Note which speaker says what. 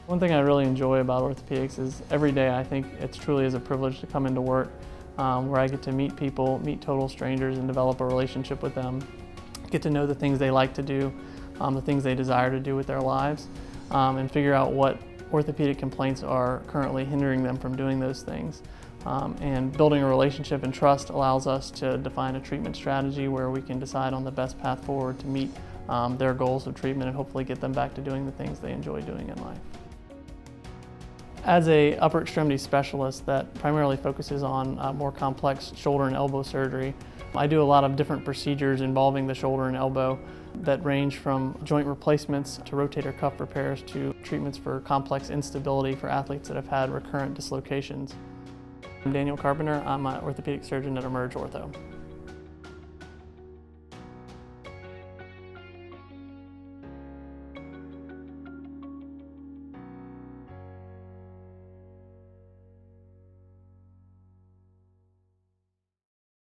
Speaker 1: One thing I really enjoy about orthopedics is every day I think it truly is a privilege to come into work where I get to meet people, meet total strangers and develop a relationship with them, get to know the things they like to do, the things they desire to do with their lives, and figure out what orthopedic complaints are currently hindering them from doing those things. And building a relationship and trust allows us to define a treatment strategy where we can decide on the best path forward to meet their goals of treatment and hopefully get them back to doing the things they enjoy doing in life. As an upper extremity specialist that primarily focuses on more complex shoulder and elbow surgery, I do a lot of different procedures involving the shoulder and elbow that range from joint replacements to rotator cuff repairs to treatments for complex instability for athletes that have had recurrent dislocations. I'm Carpenter. I'm an orthopedic surgeon at EmergeOrtho.